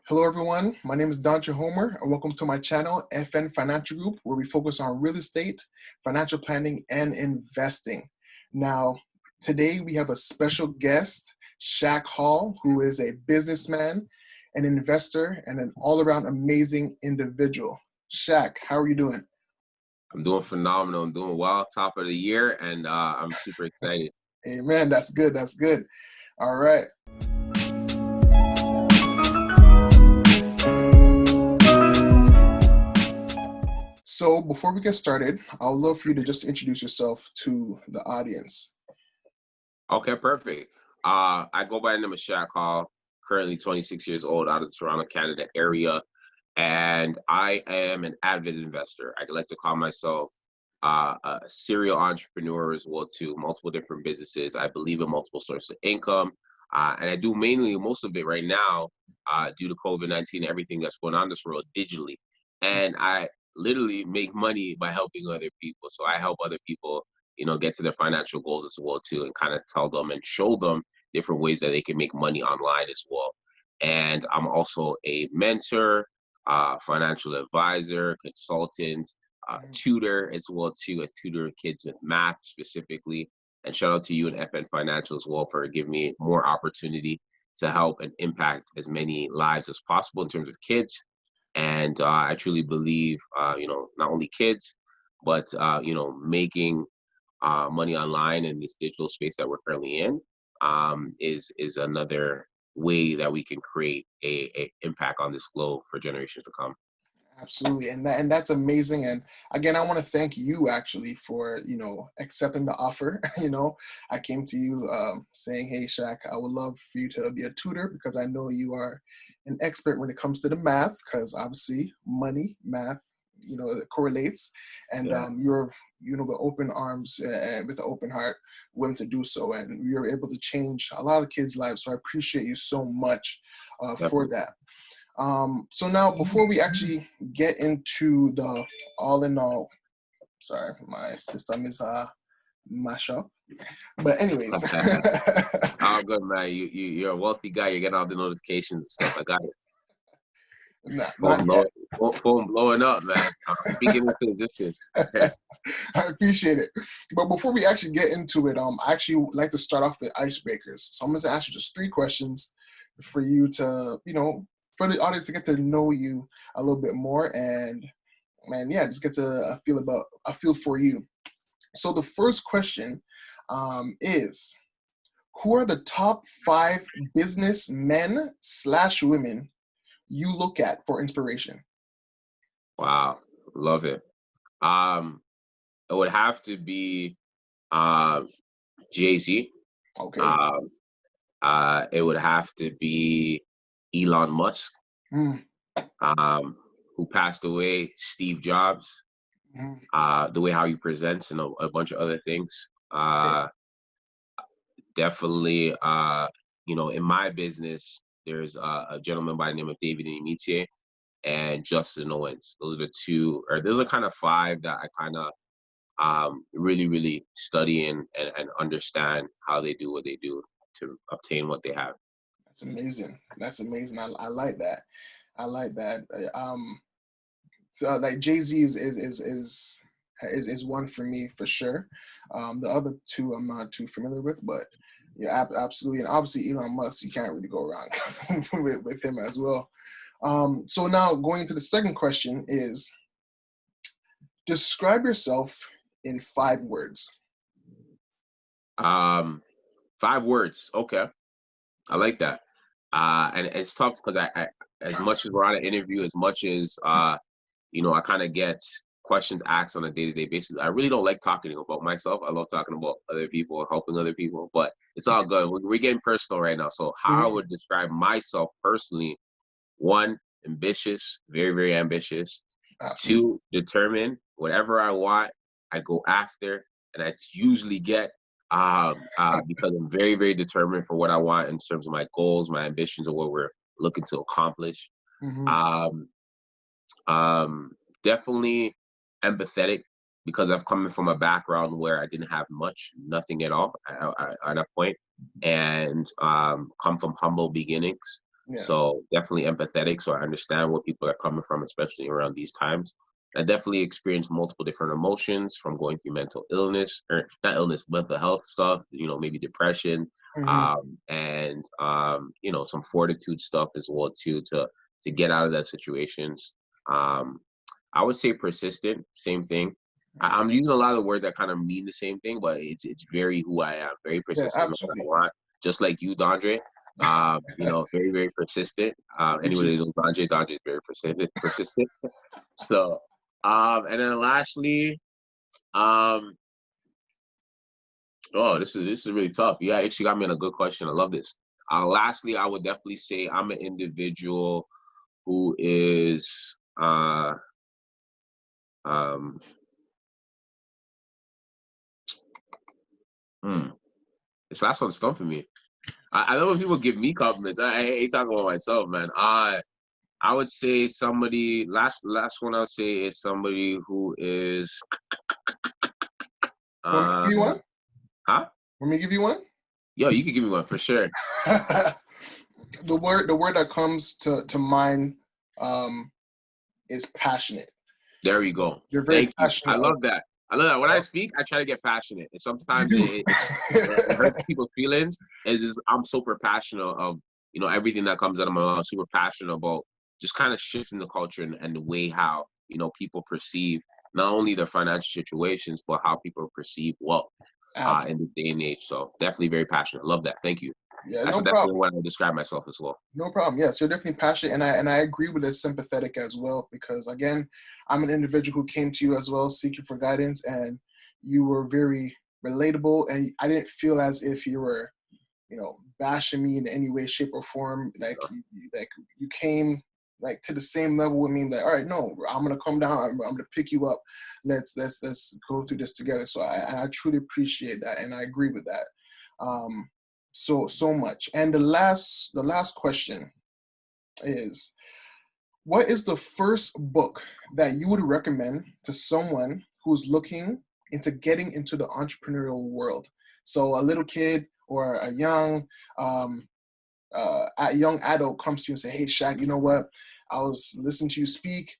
Hello, everyone. My name is Dante Homer, and welcome to my channel, FN Financial Group, where we focus on real estate, financial planning, and investing. Now, today we have a special guest, Shaq Hall, who is a businessman, an investor, and an all-around amazing individual. Shaq, how are you doing? I'm doing phenomenal. I'm doing well, top of the year, and I'm super excited. Amen. That's good. That's good. All right. So before we get started, I would love for you to just introduce yourself to the audience. Okay, perfect. I go by the name of Shaq Hall, currently 26 years old, out of the Toronto, Canada area, and I am an avid investor. I like to call myself a serial entrepreneur as well too, multiple different businesses. I believe in multiple sources of income, and I do mainly most of it right now due to COVID-19, everything that's going on in this world digitally, and I literally make money by helping other people. So I help other people, get to their financial goals as well too, and kind of tell them and show them different ways that they can make money online as well. And I'm also a mentor, financial advisor, consultant, tutor as well too, as tutor kids with math specifically. And shout out to you and FN Financial as well for giving me more opportunity to help and impact as many lives as possible in terms of kids. And I truly believe, not only kids, but making money online in this digital space that we're currently in is another way that we can create a impact on this globe for generations to come. Absolutely, and that's amazing. And again, I want to thank you actually for accepting the offer. I came to you saying, "Hey, Shaq, I would love for you to be a tutor because I know you are an expert when it comes to the math. Because obviously, money, math, it correlates, and Yeah, you're with open arms and with an open heart, willing to do so, and you're able to change a lot of kids' lives. So I appreciate you so much for definitely. that." So now before we actually get into the all in all, sorry, my system is mash up. But anyways, It's all good, man. You're a wealthy guy. You're getting all the notifications and stuff. I got it. not yet. Phone blowing up, man. Speaking into existence. I appreciate it. But before we actually get into it, I actually would like to start off with icebreakers. So I'm going to ask you just 3 questions for you to, for the audience to get to know you a little bit more, and man, yeah, just get to a feel for you. So the first question is, who are the top 5 businessmen / women you look at for inspiration? Wow, love it. Um, it would have to be um Jay-Z. Okay. Um, it would have to be Elon Musk, Mm, who passed away, Steve Jobs, mm, the way how he presents and a bunch of other things. okay. Definitely, in my business, there's a gentleman by the name of David Imitier and Justin Owens. Those are the two, or those are kind of 5 that I kind of really, really study and understand how they do what they do to obtain what they have. That's amazing. That's amazing. I like that. I like that. So like Jay-Z is one for me for sure. The other 2 I'm not too familiar with, but yeah, absolutely. And obviously Elon Musk, you can't really go wrong with him as well. So now going to the second question is, describe yourself in 5 words. Um, 5 words. Okay, I like that. And it's tough because I as much as we're on an interview, as much as I kind of get questions asked on a day-to-day basis. I really don't like talking about myself. I love talking about other people and helping other people, but it's all good. We're getting personal right now. So how I Mhm. would describe myself personally: 1, ambitious, very, very ambitious. Absolutely. 2, determined. Whatever I want, I go after, and I usually get because I'm very, very determined for what I want in terms of my goals, my ambitions, or what we're looking to accomplish. Hmm. Um, um, Definitely empathetic because I've come from a background where I didn't have much, nothing at all at a point, and come from humble beginnings. Yeah. So definitely empathetic. So I understand where people are coming from, especially around these times. I definitely experienced multiple different emotions from going through mental illness, or not illness, mental health stuff, maybe depression, Hmm. and some fortitude stuff as well too, to get out of that situations. Um, I would say persistent, same thing. I'm using a lot of the words that kind of mean the same thing, but it's very who I am, very Yeah, persistent in what I absolutely. want, just like you, Dondre. Very, very persistent. Thank Anyone you. who knows Dondre is very persistent. So, and then lastly, um, oh, this is really tough. Yeah, actually got me on a good question. I love this. Lastly, I would definitely say I'm an individual who is um, hmm, this last one's stumping me. I love when people give me compliments. I ain't talking about myself, man. I would say somebody last one I'll say is somebody who is Want me to give you um one? huh? Want me to give you one? Yo, you can give me one for sure. The word that comes to mind um, is passionate. There we go. You're very Thank you. I passionate love that. I love that. When I of speak, I try to get passionate, and you sometimes do. it hurts people's feelings. It's just I'm super passionate of everything that comes out of my mouth. Super passionate about just kind of shifting the culture and the way how people perceive not only their financial situations but how people perceive wealth in this day and age. So definitely very passionate. Love that. Thank you. Yeah, That's no definitely problem. what I would describe myself as well. No problem. Yes, you're definitely passionate, and I agree with this sympathetic as well because again, I'm an individual who came to you as well seeking for guidance, and you were very relatable, and I didn't feel as if you were bashing me in any way, shape, or form. Like you came like to the same level with me. Like, all right, no, I'm gonna come down. I'm gonna pick you up. Let's go through this together. So I truly appreciate that, and I agree with that. Um, so much. And the last question is, what is the first book that you would recommend to someone who's looking into getting into the entrepreneurial world? So a little kid or um, a young adult comes to you and say, "Hey, Shaq, you know what? I was listening to you speak,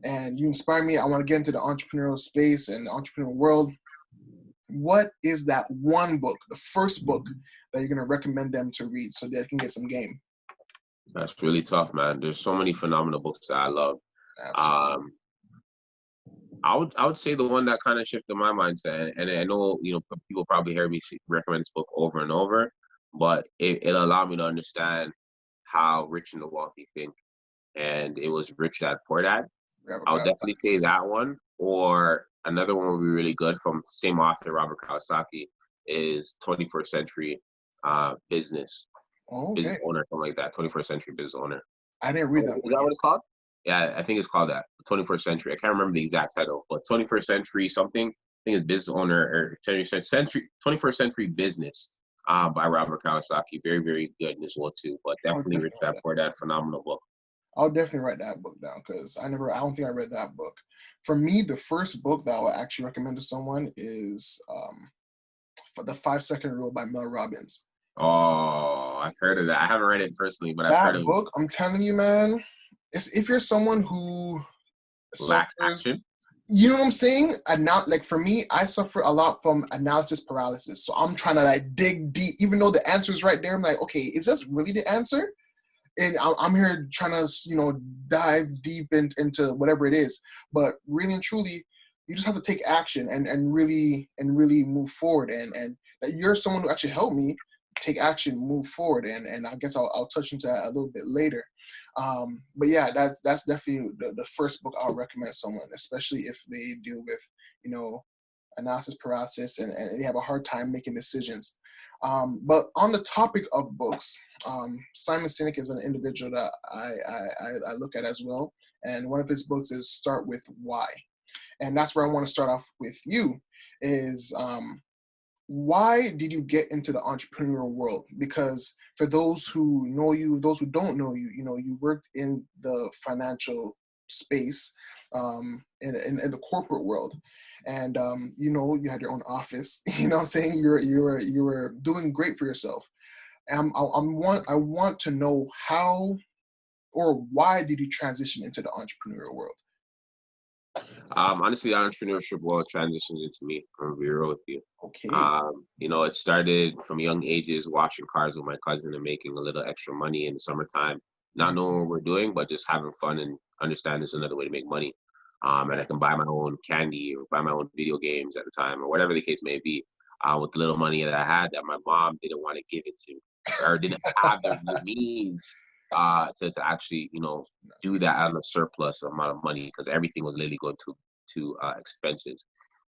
and you inspire me. I want to get into the entrepreneurial space and the entrepreneurial world. What is that one book, the first book that you're gonna recommend them to read so they can get some game?" That's really tough, man. There's so many phenomenal books that I love. Absolutely. Um, I would say the one that kind of shifted my mindset, and I know people probably hear me recommend this book over and over, but it allowed me to understand how rich and the wealthy think, and it was Rich Dad Poor Dad. I would definitely say that one, or another one would be really good from same author Robert Kiyosaki is 21st Century Business Oh, Business okay. Owner, something like that. 21st Century Business Owner. I didn't read that Is one that yet. what it's called? Yeah, I think it's called that. 21st Century. I can't remember the exact title, but 21st Century something. I think it's Business Owner or 21st Century Business by Robert Kiyosaki. Very, very good as well too. But I'll definitely definitely Rich write Dad that. Poor Dad, phenomenal book. I'll definitely write that book down because I don't think I read that book. For me, the first book that I would actually recommend to someone is for The 5 Second Rule by Mel Robbins. Oh, I've heard of that. I haven't read it personally, but I've heard That of book, I'm telling you, man, if you're someone who Lax suffers, Action. you know what I'm saying? Like for me, I suffer a lot from analysis paralysis. So I'm trying to like dig deep, even though the answer is right there. I'm like, okay, is this really the answer? And I'm here trying to, dive deep into whatever it is. But really and truly, you just have to take action and really move forward. And you're someone who actually helped me take action, move forward. And I guess I'll touch into that a little bit later. But yeah, that's definitely the first book I'll recommend someone, especially if they deal with, you know, analysis paralysis and they have a hard time making decisions. But on the topic of books, Simon Sinek is an individual that I look at as well. And one of his books is Start With Why. And that's where I want to start off with you is why did you get into the entrepreneurial world? Because for those who know you, those who don't know you, you worked in the financial space, in the corporate world, and you had your own office. You know what I'm saying? You were doing great for yourself. And I want to know how or why did you transition into the entrepreneurial world? Honestly, the entrepreneurship world transitioned into me. I'm gonna be real with you. Okay. It started from young ages, washing cars with my cousin and making a little extra money in the summertime, not knowing Mhm. what we're doing, but just having fun and understand there's another way to make money. And I Right. can buy my own candy or buy my own video games at the time or whatever the case may be, with the little money that I had that my mom didn't want to give it to or didn't have the means to actually, do that on a surplus amount of money because everything was literally going to expenses.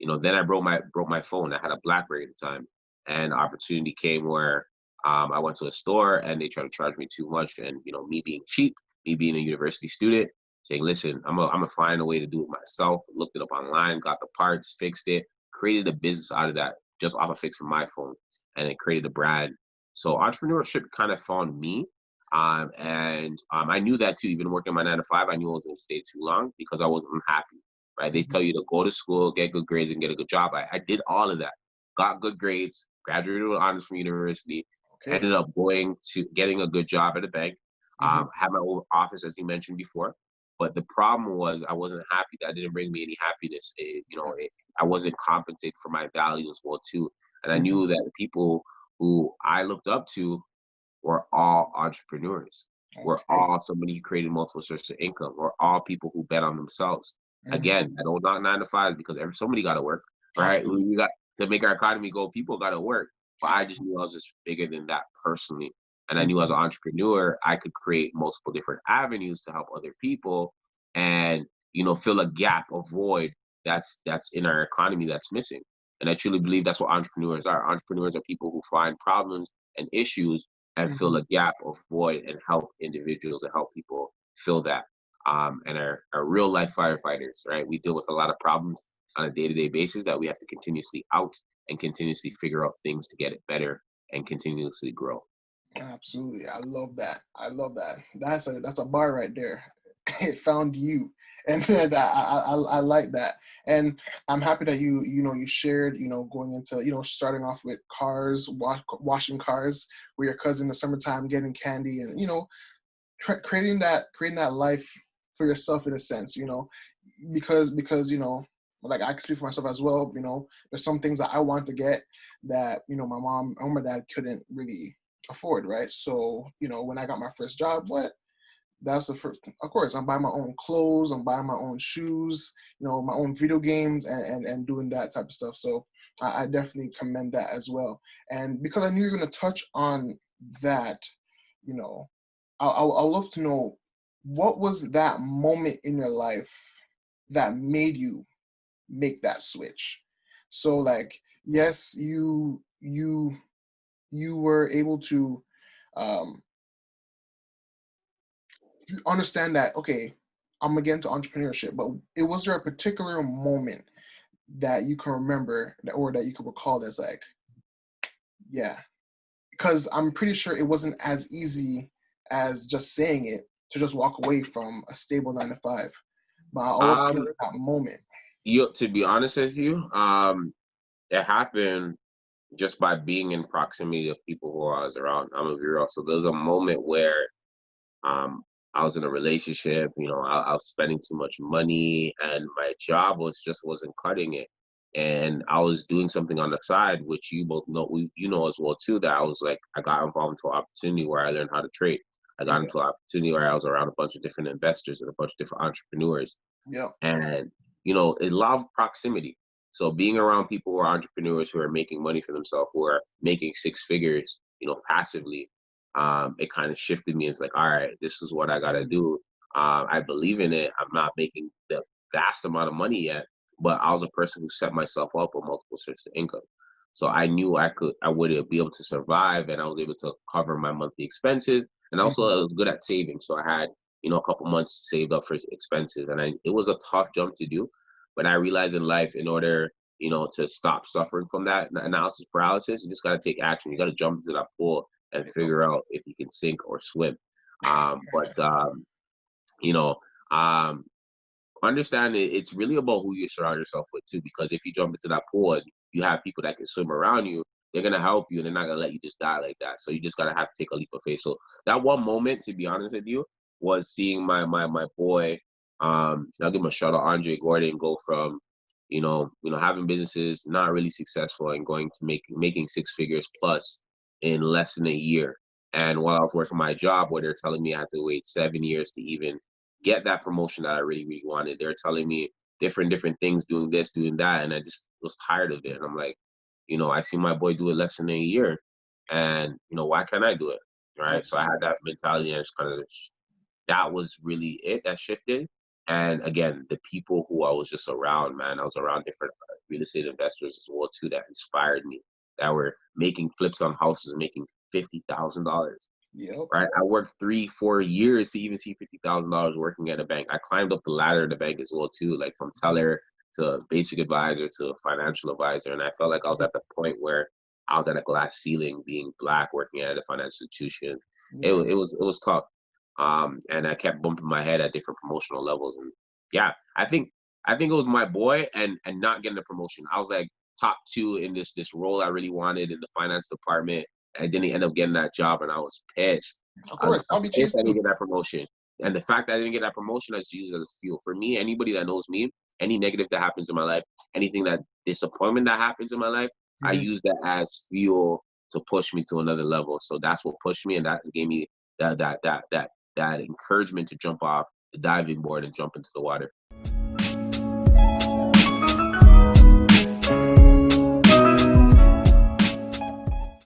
Then I broke my phone. I had a BlackBerry at the time, and opportunity came where I went to a store and they tried to charge me too much. And me being cheap, me being a university student, saying, "Listen, I'm gonna find a way to do it myself." Looked it up online, got the parts, fixed it, created a business out of that just off of fixing my phone, and then created a brand. So entrepreneurship kind of found me. And I knew that too. Even working my 9 to 5, I knew I wasn't going to stay too long because I wasn't happy. Right? They Mhm. tell you to go to school, get good grades, and get a good job. I did all of that. Got good grades, graduated with honors from university, Okay. ended up going to getting a good job at a bank. Mhm. Had my own office, as you mentioned before. But the problem was I wasn't happy. That didn't bring me any happiness. Right. I wasn't compensated for my value as well too. And I Mhm. knew that the people who I looked up to were all entrepreneurs. We're Okay. all somebody who created multiple sources of income. We're all people who bet on themselves. Mhm. Again, I don't knock 9 to 5 because somebody got to work, right? Absolutely. We got to make our economy go. People got to work, but I just knew I was just bigger than that personally, and I knew as Mhm. an entrepreneur I could create multiple different avenues to help other people, and fill a gap, a void that's in our economy that's missing. And I truly believe that's what entrepreneurs are. Entrepreneurs are people who find problems and issues and fill Mhm. a gap or void and help individuals and help people fill that. And are real life firefighters, right? We deal with a lot of problems on a day-to-day basis that we have to continuously out and continuously figure out things to get it better and continuously grow. Absolutely. I love that. I love that. That's a bar right there. It found you. And I like that. And I'm happy that you shared, going into, starting off with cars, washing cars with your cousin in the summertime, getting candy and, creating that life for yourself in a sense, because like I can speak for myself as well. There's some things that I want to get that my mom or my dad couldn't really afford, right? So when I got my first job, that's the first. Of course, I'm buying my own clothes, I'm buying my own shoes, my own video games, and doing that type of stuff. So I definitely commend that as well. And because I knew you were going to touch on that, you know, I'll love to know what was that moment in your life that made you make that switch. So like, yes, you were able to um, understand that, okay, I'm gonna get into entrepreneurship, but it was there a particular moment that you can remember or that you can recall that's like, yeah, because I'm pretty sure it wasn't as easy as just saying it to just walk away from a stable 9 to 5. But I'll love to Um, hear that moment. to be honest with you, it happened just by being in proximity of people who I was around. I'm gonna be real. So there was a moment where um, I was in a relationship. I was spending too much money, and my job wasn't cutting it. And I was doing something on the side, which you both know, you know as well too. That I got involved into an opportunity where I learned how to trade. I got Yeah, into an opportunity where I was around a bunch of different investors and a bunch of different entrepreneurs, yeah. and it loved proximity. So being around people who are entrepreneurs who are making money for themselves, who are making six figures, passively, it kind of shifted me. It's like, all right, this is what I gotta Mhm. do. I believe in it. I'm not making the vast amount of money yet, but I was a person who set myself up with multiple sources of income. So I knew I would be able to survive, and I was able to cover my monthly expenses. And also, Mhm. I was good at saving, so I had a couple months saved up for expenses. And it was a tough jump to do, but I realized in life, in order to stop suffering from that analysis paralysis, you just got to take action. You got to jump into that pool and There you figure out if you can sink or swim. But you know, um, understand it's really about who you surround yourself with too. Because if you jump into that pool and you have people that can swim around you, they're gonna help you and they're not gonna let you just die like that. So you just gotta have to take a leap of faith. So that one moment, to be honest with you, was seeing my boy. I'll give him a shout out, Andre Gordon, go from having businesses not really successful and going to making six figures plus in less than a year. And while I was working my job, where they're telling me I had to wait 7 years to even get that promotion that I really, really wanted, they're telling me different things, doing this, doing that, and I just was tired of it. And I'm like, I see my boy do it less than a year, and why can't I do it? Right. So I had that mentality, and it's kind of that was really it that shifted. And again, the people who I was just around, man, I was around different real estate investors as well too, that inspired me, that were making flips on houses and making $50,000. Yep. Right. I worked 3-4 years to even see $50,000 working at a bank. I climbed up the ladder at the bank as well too, like from teller to basic advisor to financial advisor. And I felt like I was at the point where I was at a glass ceiling, being black, working at a financial institution. Yeah. It was tough. And I kept bumping my head at different promotional levels. And yeah, I think it was my boy and not getting the promotion. I was like top two in this role I really wanted in the finance department. I didn't end up getting that job, and I was pissed. Of I was, course, I was probably case pissed I didn't too. get that promotion. And the fact that I didn't get that promotion, I just use it as fuel. For me, anybody that knows me, any negative that happens in my life, anything that disappointment that happens in my life, I Mhm. use that as fuel to push me to another level. So that's what pushed me, and that gave me that encouragement to jump off the diving board and jump into the water.